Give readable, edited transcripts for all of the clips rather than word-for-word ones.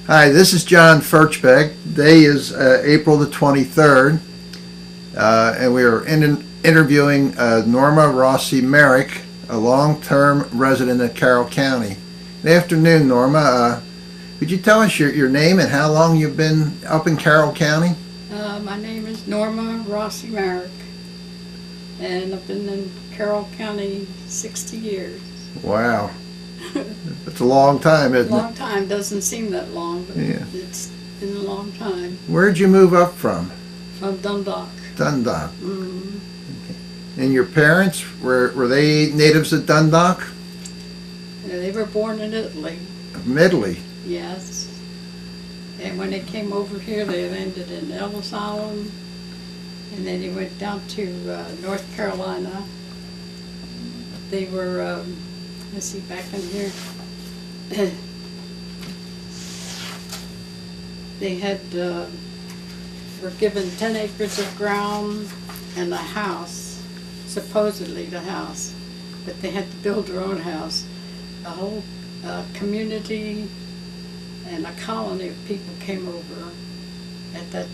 Hi, this is John Furchbeck. Today is April the 23rd, and we are interviewing Norma Merrick, a long-term resident of Carroll County. Good afternoon, Norma. Could you tell us your name and how long you've been up in Carroll County? My name is Norma Merrick, and I've been in Carroll County 60 years. Wow. That's a long time, isn't it? A long time. Doesn't seem that long, but Yeah. it's been a long time. Where'd you move up from? From Dundalk. Dundalk. Mm. And your parents, were they natives of Dundalk? Yeah, they were born in Italy, From Italy. yes. And when they came over here, they landed in Elis Island, and then they went down to North Carolina. They were, let's see, back in here. They had, were given 10 acres of ground and a house, supposedly the house, but they had to build their own house. The whole community and a colony of people came over at that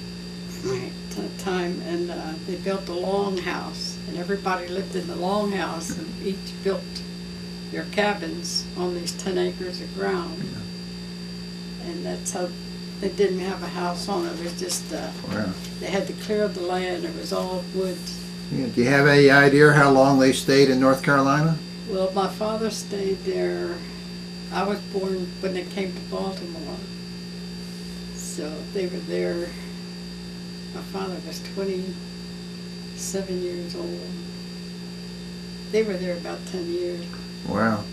time, and they built a long house, and everybody lived in the long house, and each built their cabins on these 10 acres of ground. Yeah. And that's how they didn't have a house on it. It was just, Wow. they had to clear the land. It was all woods. Yeah. Do you have any idea how long they stayed in North Carolina? Well, my father stayed there. I was born when they came to Baltimore. So they were there. My father was 27 years old. They were there about 10 years. Wow.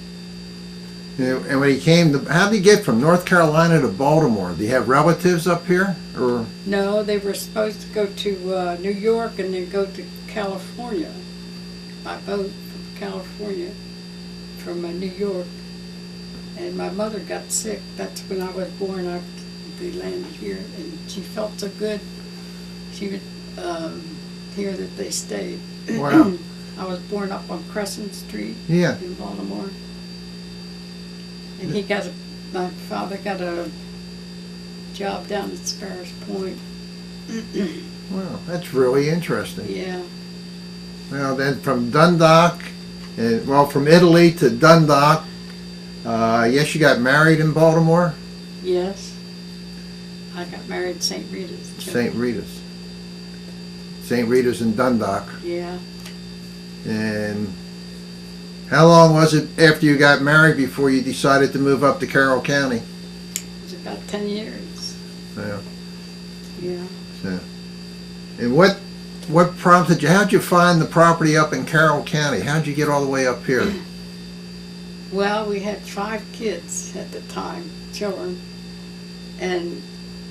Yeah, and when he came, how did he get from North Carolina to Baltimore? Do you have relatives up here? Or No, they were supposed to go to New York and then go to California by boat from California, from New York. And my mother got sick. That's when I was born. They landed here, and she felt so good. She would hear that they stayed. Wow. I was born up on Crescent Street, Yeah. in Baltimore. And my father got a job down at Sparrows Point. Wow, that's really interesting. Yeah. Well, then from Dundalk, from Italy to Dundalk, yes, you got married in Baltimore? Yes. I got married in St. Rita's. St. Rita's. St. Rita's in Dundalk. Yeah. And how long was it after you got married before you decided to move up to Carroll County? It was about 10 years. Yeah. Yeah. So, and what prompted you? How'd you find the property up in Carroll County? How'd you get all the way up here? Well, we had 5 kids at the time, children, and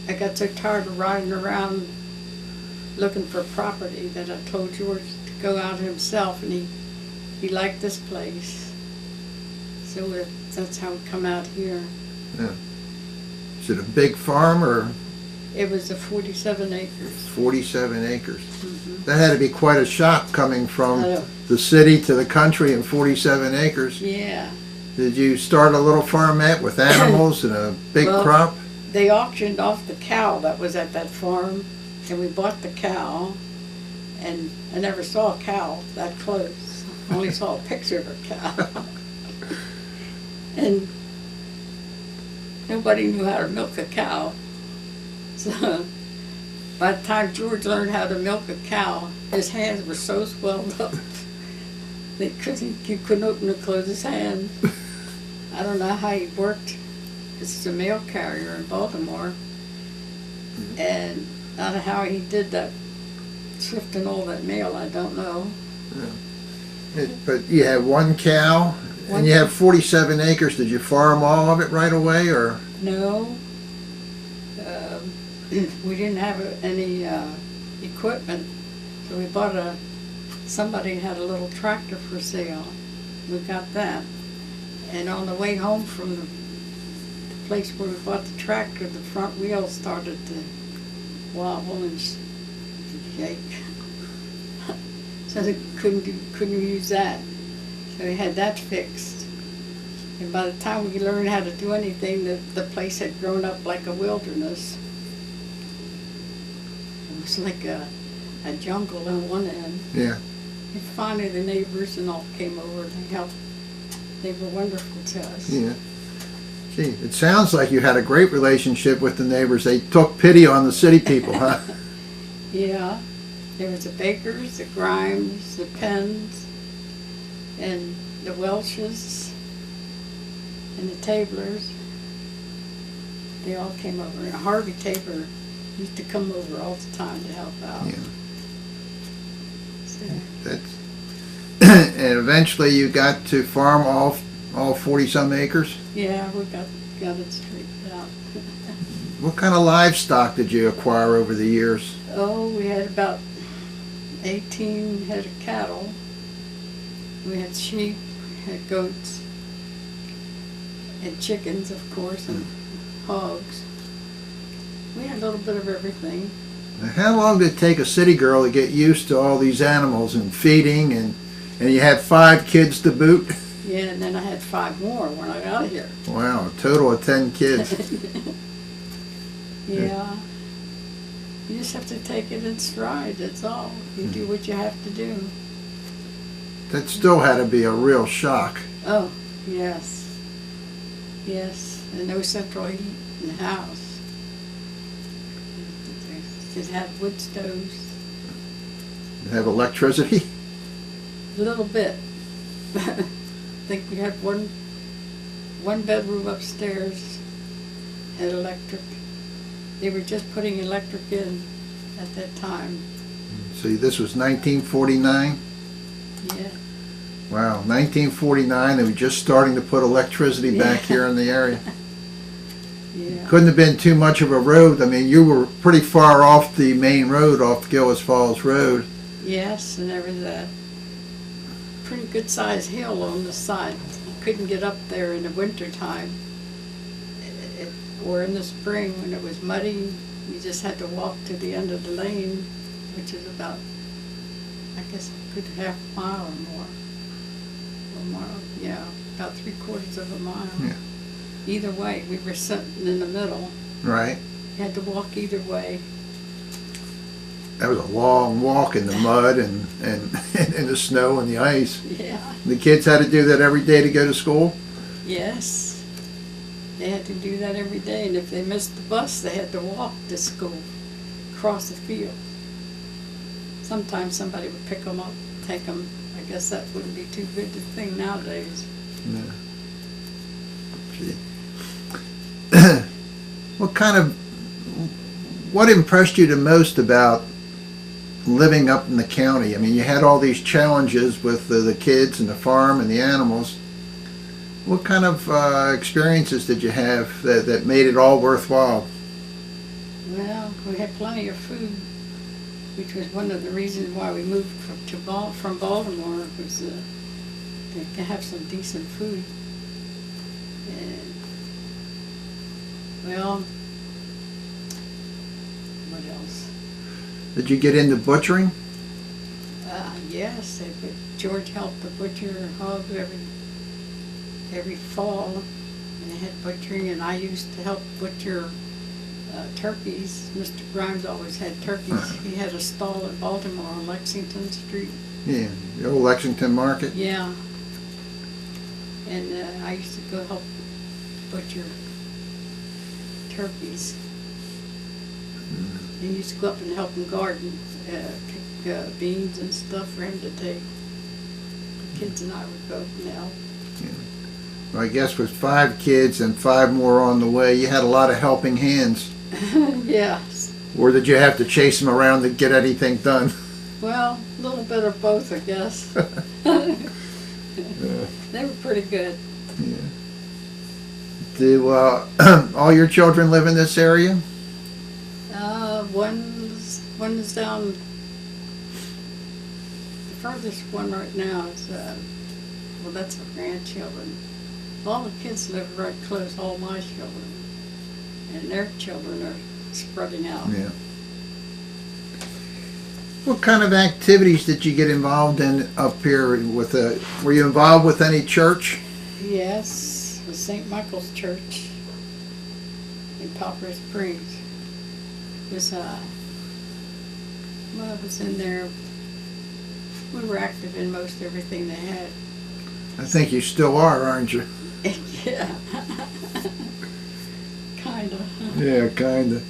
I got so tired of riding around looking for property that I told George to go out himself, and he liked this place. So that's how we come out here. Yeah. Is it a big farm or? It was 47 acres. 47 acres. Mm-hmm. That had to be quite a shock coming from I know. the city to the country in 47 acres. Yeah. Did you start a little farmette with animals and a big Well, crop? They auctioned off the cow that was at that farm, and we bought the cow, and I never saw a cow that close. I only saw a picture of a cow. And nobody knew how to milk a cow. So by the time George learned how to milk a cow, his hands were so swelled up he couldn't open or close his hand. I don't know how he worked. This is a mail carrier in Baltimore, and I don't know how he did that, shifting all that mail. I don't know. But you had one cow, and you have 47 acres. Did you farm all of it right away, or? No. We didn't have any equipment, so we bought somebody had a little tractor for sale. We got that. And on the way home from the place where we bought the tractor, the front wheel started to wobble and shake. So they couldn't use that. So we had that fixed. And by the time we learned how to do anything, the place had grown up like a wilderness. It was like a jungle on one end. Yeah. And finally the neighbors and all came over and they helped. They were wonderful to us. Yeah. Gee, it sounds like you had a great relationship with the neighbors. They took pity on the city people, huh? Yeah. There was the Bakers, the Grimes, the Penns, and the Welshes, and the Tablers. They all came over. And Harvey Tabor used to come over all the time to help out. Yeah. So, That's and eventually you got to farm all 40-some acres. yeah, we got it straightened out. What kind of livestock did you acquire over the years? Oh, we had about 18 head of cattle. We had sheep, we had goats, and chickens, of course, and hogs. We had a little bit of everything. Now, how long did it take a city girl to get used to all these animals and feeding, and you had 5 kids to boot? Yeah, and then I had 5 more when I got here. Wow, a total of 10 kids. Yeah. You just have to take it in stride, that's all. You do what you have to do. That still had to be a real shock. Oh, yes. Yes, and no central heat in the house. Just have wood stoves. Have electricity? A little bit. I think we had one bedroom upstairs had electric. They were just putting electric in at that time. See, this was 1949. Yeah. Wow, 1949, they were just starting to put electricity back here in the area. Yeah. Couldn't have been too much of a road. I mean, you were pretty far off the main road, off Gillis Falls Road. Yes, and there was a pretty good sized hill on the side. You couldn't get up there in the winter time. Or in the spring when it was muddy, you just had to walk to the end of the lane, which is about, I guess, a good half mile or more. Yeah, about 3/4 of a mile. Yeah. Either way, we were sitting in the middle. Right. You had to walk either way. That was a long walk in the mud and in the snow and the ice. Yeah. The kids had to do that every day to go to school? Yes. They had to do that every day, and if they missed the bus, they had to walk to school, across the field. Sometimes somebody would pick them up, take them. I guess that wouldn't be too good a thing nowadays. No. Gee. What impressed you the most about living up in the county? I mean, you had all these challenges with the kids and the farm and the animals. What kind of experiences did you have that made it all worthwhile? Well, we had plenty of food, which was one of the reasons why we moved from Baltimore, was to have some decent food. And, well, what else? Did you get into butchering? Yes, George helped the butcher hogs every fall, and they had butchering, and I used to help butcher turkeys. Mr. Grimes always had turkeys. He had a stall in Baltimore on Lexington Street. Yeah, the old Lexington Market. Yeah. And I used to go help butcher turkeys. And used to go up and help him garden, pick beans and stuff for him to take. The kids and I would go now. Yeah. Well, I guess with 5 kids and 5 more on the way, you had a lot of helping hands. Yes. Or did you have to chase them around to get anything done? Well, a little bit of both, I guess. They were pretty good. Yeah. Do all your children live in this area? One is down. The furthest one right now is well, that's our grandchildren. All the kids live right close. All my children, and their children are spreading out. Yeah. What kind of activities did you get involved in up here? Were you involved with any church? Yes. was St. Michael's Church in Poplar Springs. It was, well, I was in there. We were active in most everything they had. I think you still are, aren't you? Yeah. Kinda. Yeah, kinda.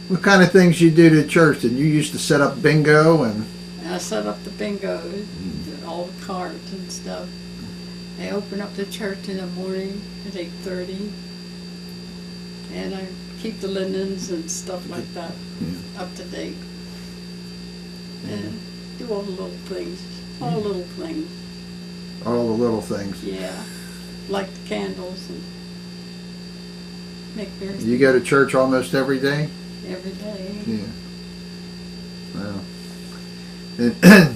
What kind of things you do to church? Did you used to set up bingo and? I set up the bingo, did all the cards and stuff. I open up the church in the morning at 8:30, and I keep the linens and stuff like that up to date. And do all the little things, all little things. All the little things. Yeah, light the candles and make their. You go to church almost every day? Every day. Yeah. Well. And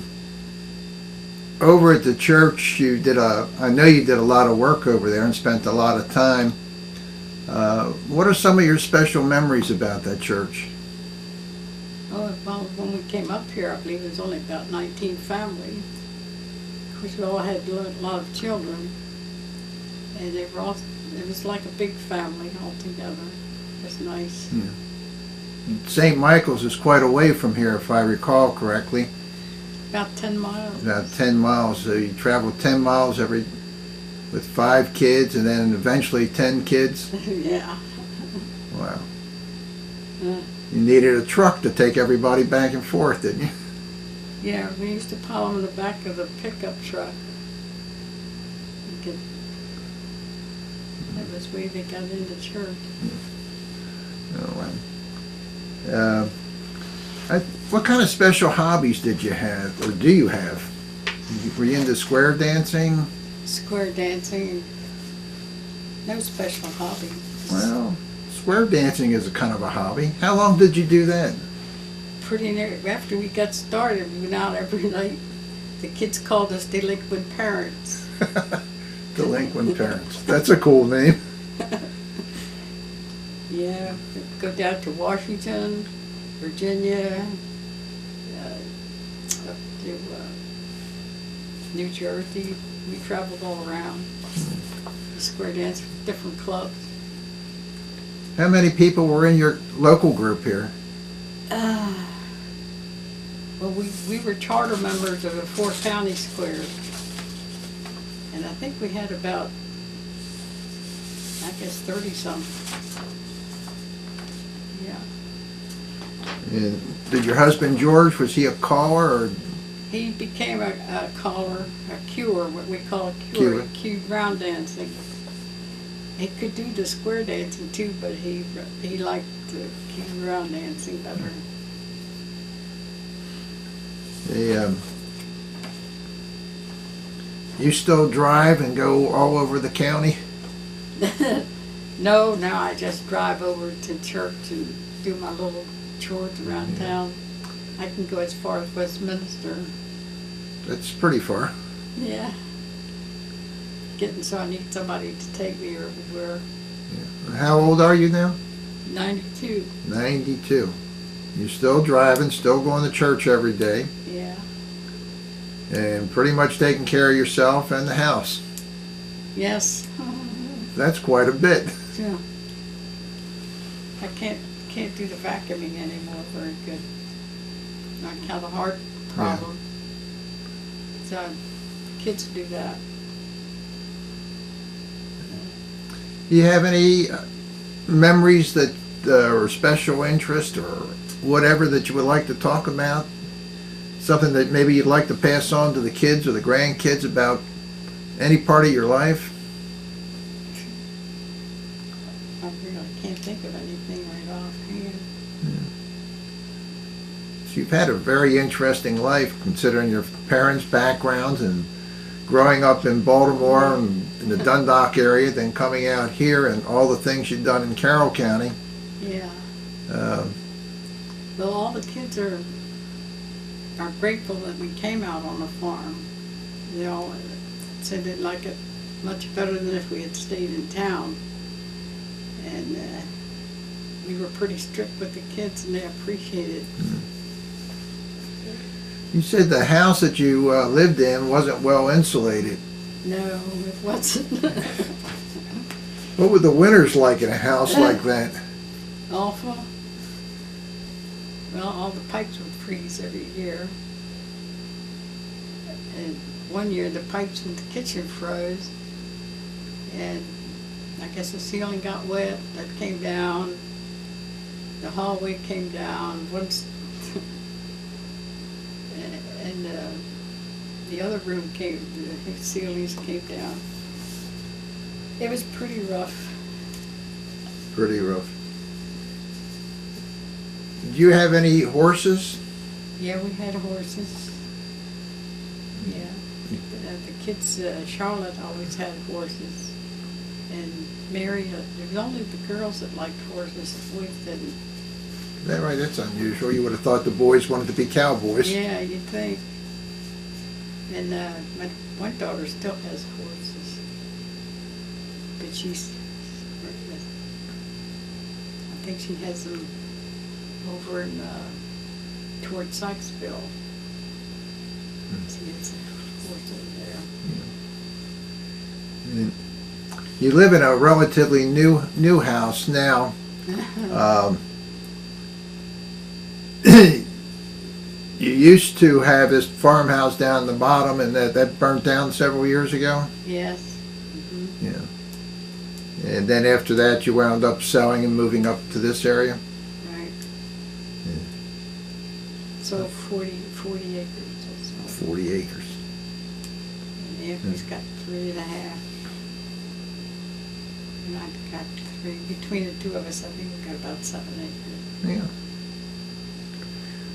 over at the church, I know you did a lot of work over there and spent a lot of time. What are some of your special memories about that church? Oh, well, when we came up here, I believe there was only about 19 families. Of course, we all had a lot of children, and they were all, it was like a big family all together. It was nice. Yeah. St. Michael's is quite away from here, if I recall correctly. About 10 miles. About 10 miles. So you travel 10 miles with 5 kids, and then eventually 10 kids. Yeah. Wow. You needed a truck to take everybody back and forth, didn't you? Yeah, we used to pile them in the back of the pickup truck. That was the way they got into church. Oh, wow. What kind of special hobbies did you have, or do you have? Were you into square dancing? Square dancing. No special hobby. Well, square dancing is a kind of a hobby. How long did you do that? Pretty near after we got started. We went out every night. The kids called us delinquent parents. Delinquent parents. That's a cool name. Yeah, we'd go down to Washington, Virginia, up to New Jersey. We traveled all around. Square dance with different clubs. How many people were in your local group here? Well, we were charter members of the 4 county squares. And I think we had about, I guess, 30-some. Yeah. And did your husband George, was he a caller or? He became a caller, a cuer, what we call a cuer. Cuer. He cued round dancing. He could do the square dancing too, but he liked the cue round dancing better. You still drive and go all over the county? No, now I just drive over to church and do my little chores around town. I can go as far as Westminster. That's pretty far. Yeah. Getting so I need somebody to take me everywhere. Yeah. How old are you now? 92. 92. You're still driving, still going to church every day, Yeah. and pretty much taking care of yourself and the house. Yes. That's quite a bit. Yeah. I can't do the vacuuming anymore very good. I have a heart problem. So kids do that. Do you have any memories that or special interest or whatever that you would like to talk about? Something that maybe you'd like to pass on to the kids or the grandkids about any part of your life? I really can't think of anything right offhand. So you've had a very interesting life considering your parents' backgrounds and growing up in Baltimore and in the Dundalk area, then coming out here and all the things you've done in Carroll County. Yeah. Well, all the kids are grateful that we came out on the farm. They all said they'd like it much better than if we had stayed in town. And we were pretty strict with the kids, and they appreciated it. You said the house that you lived in wasn't well insulated. No, it wasn't. What were the winters like in a house like that? Awful. Well, all the pipes would freeze every year. And one year the pipes in the kitchen froze, and I guess the ceiling got wet. That came down. The hallway came down. Once, and the other room came. The ceilings came down. It was pretty rough. Pretty rough. Did you have any horses? Yeah, we had horses. Yeah. The kids, Charlotte always had horses. And Mary, it was only the girls that liked horses. The boys didn't. Is that right? That's unusual. You would have thought the boys wanted to be cowboys. Yeah, you'd think. And my one daughter still has horses. But she's, I think she has them over in, toward Sykesville. She has a horse over there. And you live in a relatively new house now. You used to have this farmhouse down the bottom, and that burnt down several years ago. Yes. Mm-hmm. Yeah. And then after that, you wound up selling and moving up to this area. Right. Yeah. So 40 acres or so. 40 acres. And Anthony's got 3.5. And I've got 3. Between the two of us, I think we've got about 7 acres. Yeah.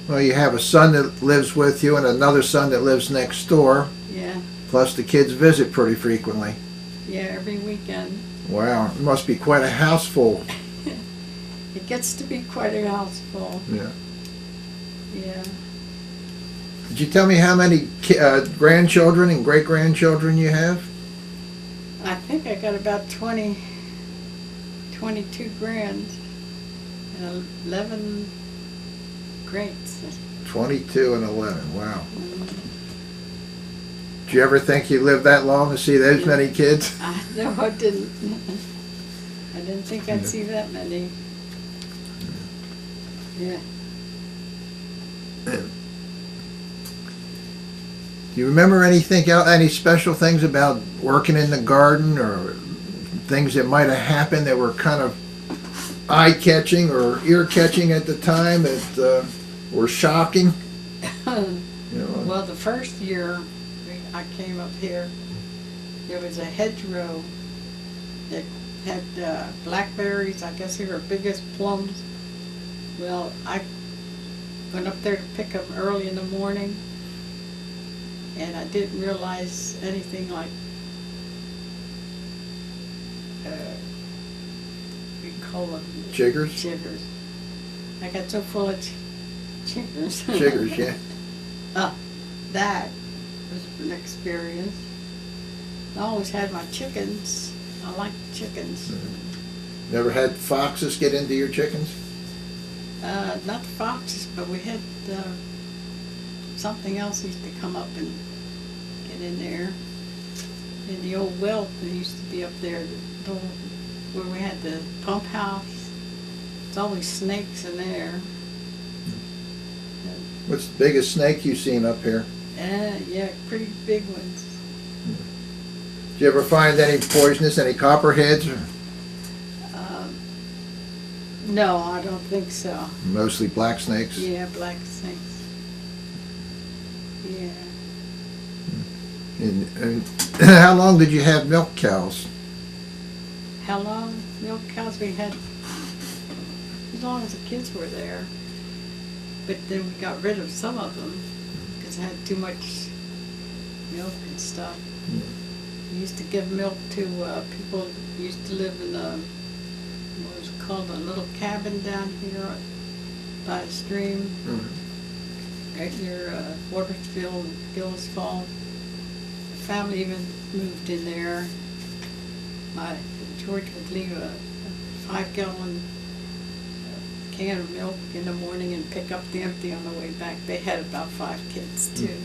Well, you have a son that lives with you and another son that lives next door. Yeah. Plus the kids visit pretty frequently. Yeah, every weekend. Wow, it must be quite a house full. It gets to be quite a house full. Yeah. Yeah. Did you tell me how many grandchildren and great-grandchildren you have? I think I got about 22 grands and 11 greats. 22 and 11, wow. Did you ever think you'd live that long to see those many kids? No, I didn't. I didn't think I'd see that many. Yeah. Do you remember anything else, any special things about working in the garden, or things that might have happened that were kind of eye-catching or ear-catching at the time that were shocking? You know, Well, the first year I came up here, there was a hedgerow that had blackberries. I guess they were big as plums. Well, I went up there to pick them early in the morning, and I didn't realize anything like we call them Chiggers? chiggers. I got so full of chiggers. Chiggers, yeah. That was an experience. I always had my chickens. I like chickens. Never had foxes get into your chickens? Not foxes, but we had something else used to come up and get in there. In the old well that used to be up there, where we had the pump house. There's always snakes in there. What's the biggest snake you've seen up here? Yeah, pretty big ones. Did you ever find any poisonous, any copperheads? No, I don't think so. Mostly black snakes? Yeah, black snakes. Yeah. And how long did you have milk cows? How long? Milk cows we had as long as the kids were there. But then we got rid of some of them because I had too much milk and stuff. We used to give milk to people who used to live in what was it called, a little cabin down here by a stream, right near Watersfield and Gillis Falls. The family even moved in there. George would leave a 5-gallon can of milk in the morning and pick up the empty on the way back. They had about 5 kids too.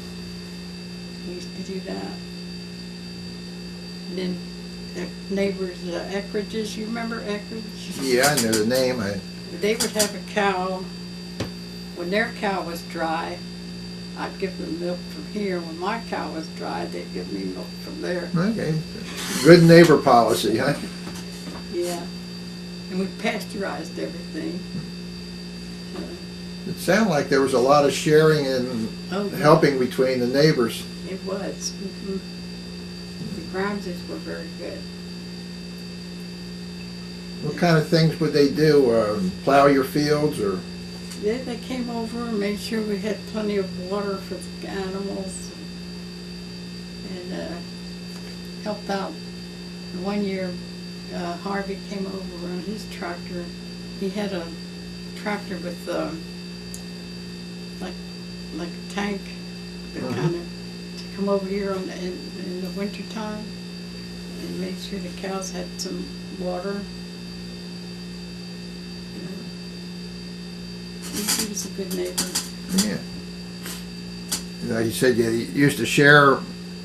We used to do that. And then the neighbors, Eckridges. You remember Eckridge? Yeah, I know the name. They would have a cow. When their cow was dry, I'd give them milk from here. When my cow was dry, they'd give me milk from there. Okay. Good neighbor policy, huh? Yeah. And we pasteurized everything. It sounded like there was a lot of sharing and Yeah. helping between the neighbors. It was. The Grimeses were very good. What kind of things would they do? Plow your fields or? Yeah, they came over and made sure we had plenty of water for the animals and helped out. One year, Harvey came over on his tractor. He had a tractor with like a tank that kind of to come over here in the winter time and made sure the cows had some water. He was a good neighbor. Yeah. Like you said, you used to share,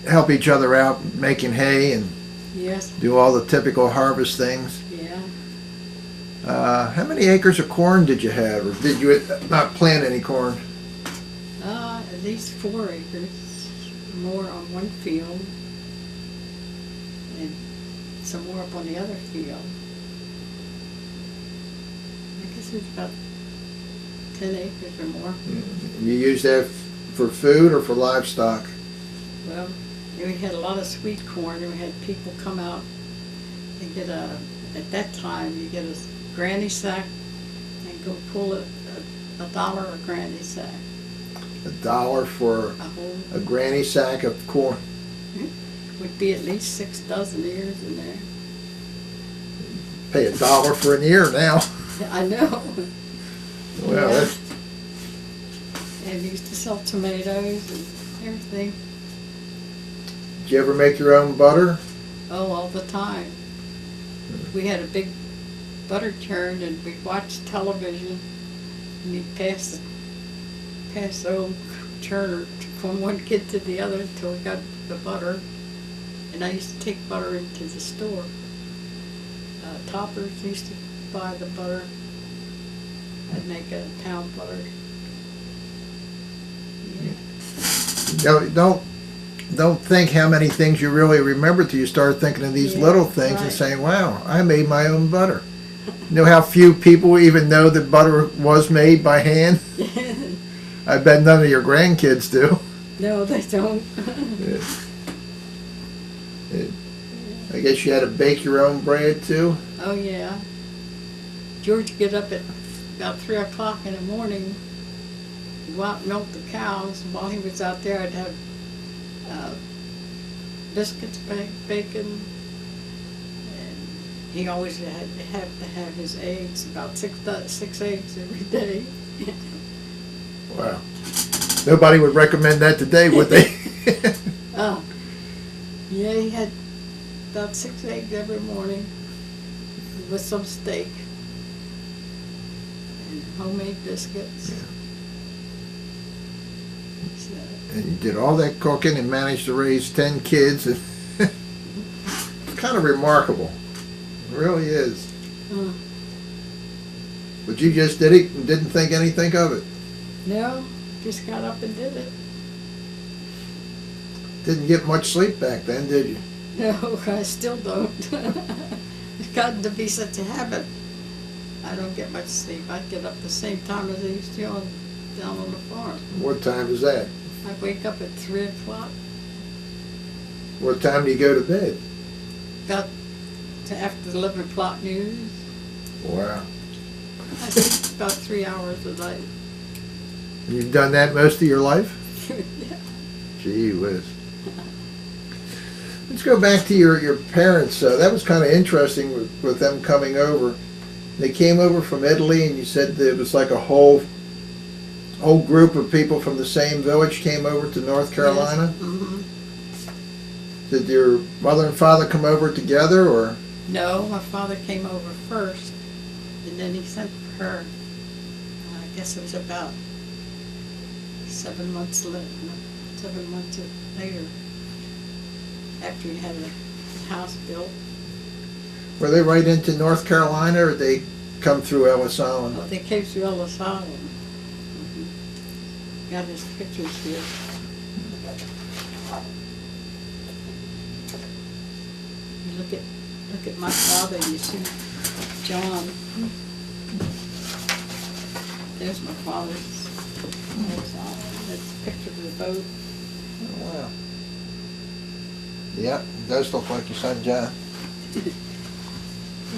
help each other out, making hay and Yes. do all the typical harvest things. Yeah. How many acres of corn did you have, or did you not plant any corn? At least 4 acres, more on one field, and some more up on the other field. I guess it's about 10 acres or more. You used that for food or for livestock? Well, we had a lot of sweet corn, and we had people come out and get at that time, you get a granny sack and go pull $1 a granny sack. $1 for a granny sack of corn. Would be at least 6 dozen ears in there. Pay $1 for an ear now. I know. Well, Yeah. And we used to sell tomatoes and everything. did you ever make your own butter? Oh, all the time. We had a big butter churn, and we'd watch television, and you'd pass the old churner from one kid to the other until we got the butter. And I used to take butter into the store. Toppers used to buy the butter. I'd make a pound butter. Yeah. Don't think how many things you really remember till you start thinking of these Yeah, little things and right. saying, wow, I made my own butter. You know how few people even know that butter was made by hand? I bet none of your grandkids do. No, they don't. I guess you had to bake your own bread too? Oh, yeah. George would get up at about 3 o'clock in the morning, go out and milk the cows. While he was out there, I'd have biscuits, bacon, and he always had to have his eggs, about six eggs every day. Wow. Nobody would recommend that today, would they? Oh, yeah, he had about 6 eggs every morning with some steak and homemade biscuits. Yeah. So, And you did all that cooking and managed to raise 10 kids. It's kind of remarkable. It really is. But you just did it and didn't think anything of it. no, just got up and did it. Didn't get much sleep back then, did you? No, I still don't. It's gotten to be such a habit. I don't get much sleep. I get up the same time as I used to down on the farm. What time is that? I wake up at 3 o'clock, What time do you go to bed? about to after the 11 o'clock news. Wow. I sleep about 3 hours a night. You've done that most of your life? Yeah. Gee whiz. Let's go back to your parents. That was kind of interesting with them coming over. They came over from Italy, and you said that it was like a whole group of people from the same village came over to North Carolina. Yes. Mm-hmm. Did your mother and father come over together, or? No, my father came over first, and then he sent for her. I guess it was about 7 months later. After he had the house built. Were they right into North Carolina, or they come through Elis Island? Oh, they came through Elis Island. Got his pictures here. You look at my father, you see John. There's my father's Elis Island. That's a picture of the boat. Oh, wow. Yep, it does look like your son John.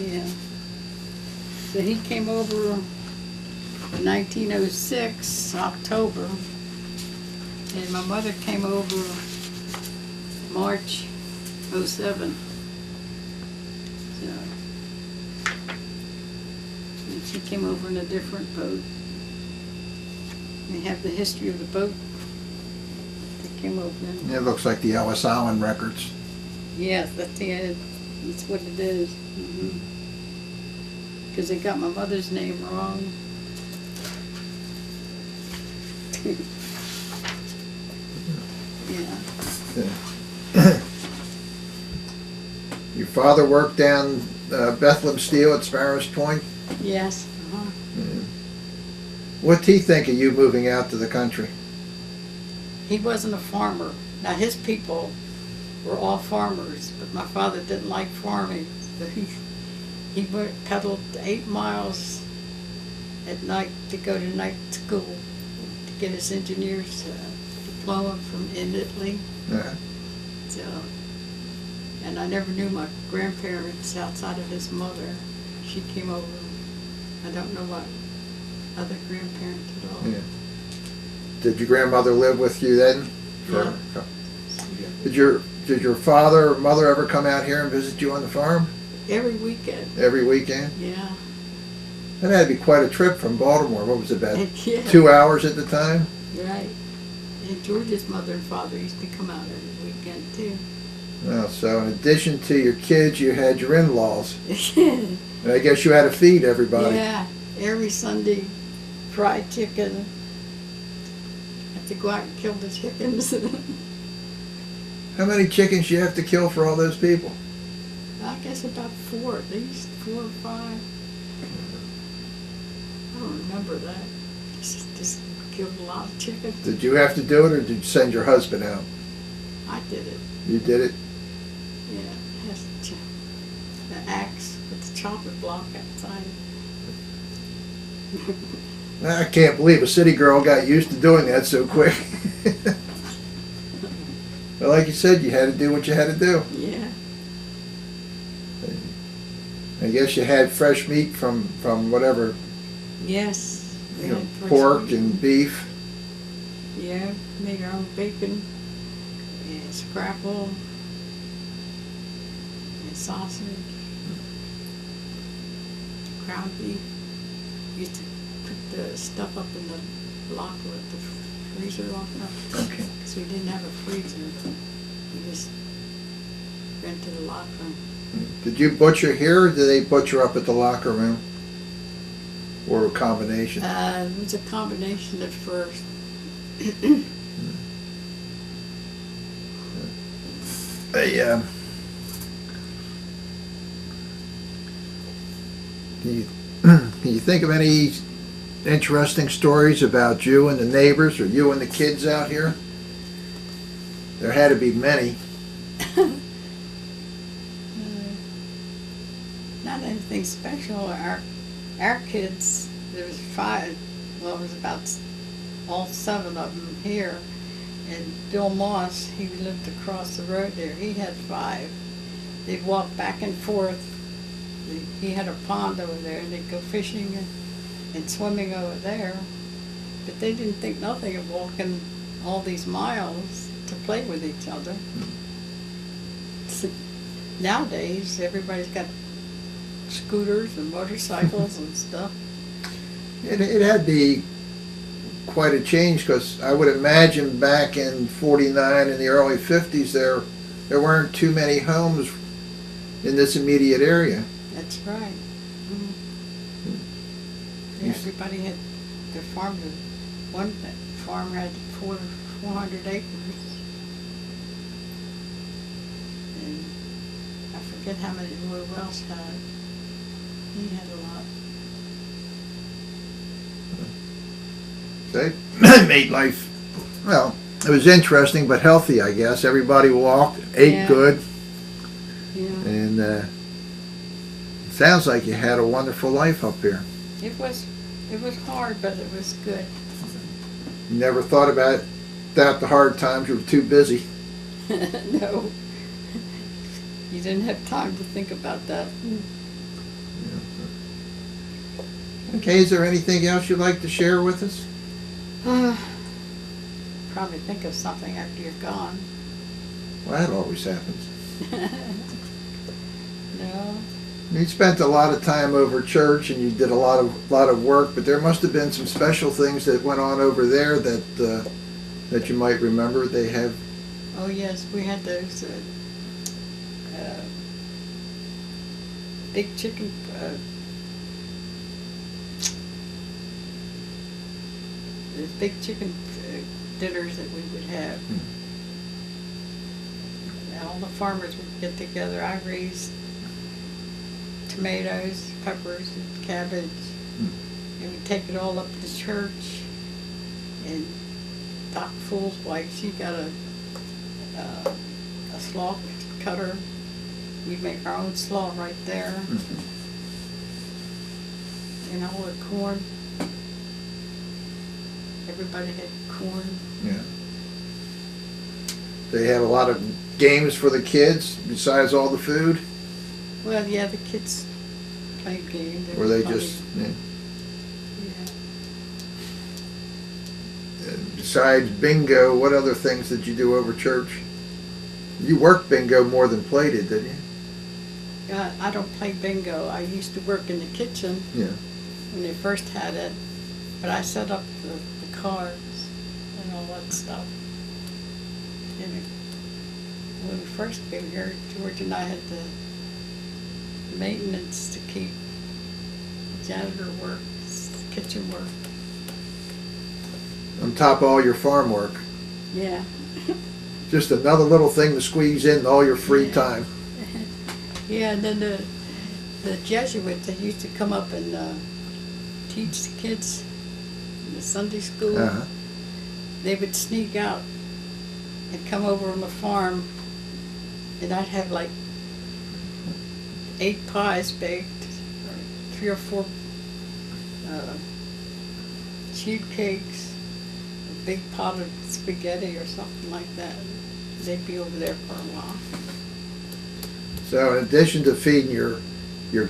Yeah. So he came over in 1906, October, and my mother came over March '07. So, and she came over in a different boat. They have the history of the boat that came over in. It looks like the Elis Island records. Yes, that's it. That's what it is. Because they got my mother's name wrong. Yeah. Your father worked down Bethlehem Steel at Sparrows Point? Yes. What'd he think of you moving out to the country? He wasn't a farmer. Now his people were all farmers, but my father didn't like farming. So he pedaled 8 miles at night to go to night school to get his engineer's diploma in Italy. Yeah. So, and I never knew my grandparents outside of his mother. She came over. I don't know what other grandparents at all. Yeah. Did your grandmother live with you then? Yeah. Did your father or mother ever come out here and visit you on the farm? Every weekend. Every weekend? Yeah. That had to be quite a trip from Baltimore. What was it, about Yeah. 2 hours at the time? Right. And George's mother and father used to come out every weekend too. Well, so in addition to your kids, you had your in-laws. And I guess you had to feed everybody. Yeah. Every Sunday, fried chicken. Have to go out and kill the chickens. How many chickens do you have to kill for all those people? I guess about 4 at least, 4 or 5. I don't remember that. Just killed a lot of chickens. Did you have to do it, or did you send your husband out? I did it. You did it? Yeah, it has the axe with the chopping block outside. I can't believe a city girl got used to doing that so quick. But like you said, you had to do what you had to do. Yeah. I guess you had fresh meat from whatever, Yes. We you know, had fresh pork meat. and beef. Yeah, made our own bacon and scrapple and sausage, ground beef. Used to put the stuff up in the locker with the freezer locker. Okay. Because we didn't have a freezer. We just rented a locker. Did you butcher here, or did they butcher up at the locker room? Or a combination? It was a combination at first. Can you think of any interesting stories about you and the neighbors, or you and the kids out here? There had to be many. Not anything special. Our kids, there was 5. Well, it was about all 7 of them here. And Bill Moss, he lived across the road there. He had 5. They'd walk back and forth. He had a pond over there, and they'd go fishing and swimming over there. But they didn't think nothing of walking all these miles to play with each other. Nowadays, everybody's got scooters and motorcycles and stuff. It had to be quite a change, because I would imagine back in '49 and the early '50s there weren't too many homes in this immediate area. That's right. Yeah, everybody had their farms. One farm had 400 acres. And I forget how many Roy Welsh had. He had a lot. They made life, well, it was interesting but healthy, I guess. Everybody walked, ate Yeah. good, Yeah. and sounds like you had a wonderful life up here. It was hard, but it was good. You never thought about the hard times, you were too busy. No. You didn't have time to think about that. Okay, is there anything else you'd like to share with us? Probably think of something after you're gone. Well, that always happens. No. You spent a lot of time over church, and you did a lot of work, but there must have been some special things that went on over there that you might remember. They have. Oh yes, we had those big chicken. Those big chicken dinners that we would have. And all the farmers would get together. I raised tomatoes, peppers, and cabbage, and we'd take it all up to church. And Doc Fool's wife, she got a slaw cutter. We'd make our own slaw right there. And all the corn. Everybody had corn. Yeah. They had a lot of games for the kids besides all the food. Well, yeah, the kids played games. Were they funny. just? Yeah. Besides bingo, what other things did you do over church? You worked bingo more than played it, didn't you? I don't play bingo. I used to work in the kitchen Yeah. when they first had it, but I set up the cards and all that stuff. And when we first came here, George and I had the maintenance to keep janitor work, kitchen work. On top of all your farm work. Yeah. Just another little thing to squeeze in all your free Yeah. time. Yeah, and then the Jesuits, they used to come up and teach the kids in the Sunday school. Uh-huh. They would sneak out and come over on the farm, and I'd have like 8 pies baked, or 3 or 4 cheese cakes, a big pot of spaghetti or something like that. They'd be over there for a while. So in addition to feeding your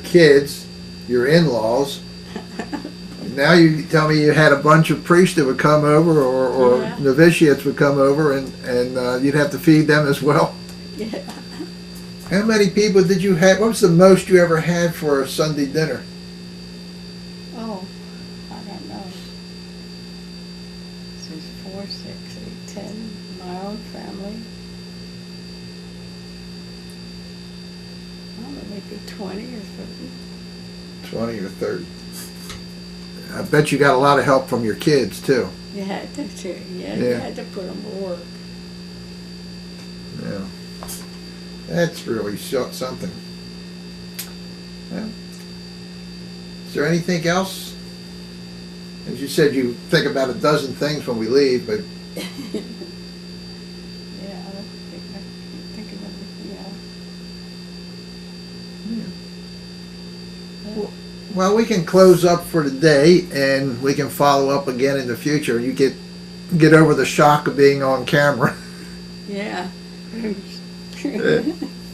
kids, your in-laws, now you tell me you had a bunch of priests that would come over, or Yeah. novitiates would come over, and you'd have to feed them as well. Yeah. How many people did you have? What was the most you ever had for a Sunday dinner? Oh, I don't know. So it's 4, 6, 8, 10. My own family. I don't know, maybe 20 or 30. 20 or 30. I bet you got a lot of help from your kids too. You had to, too. Yeah, you Yeah. had to put them to work. Yeah. That's really something. Yeah. Is there anything else? As you said, you think about a dozen things when we leave, but Yeah, I don't think I can think of anything else. well, we can close up for today, and we can follow up again in the future. You get over the shock of being on camera. Yeah.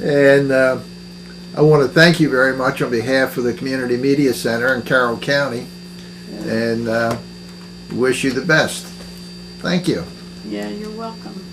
And I want to thank you very much on behalf of the Community Media Center in Carroll County, and wish you the best. Thank you. Yeah, you're welcome.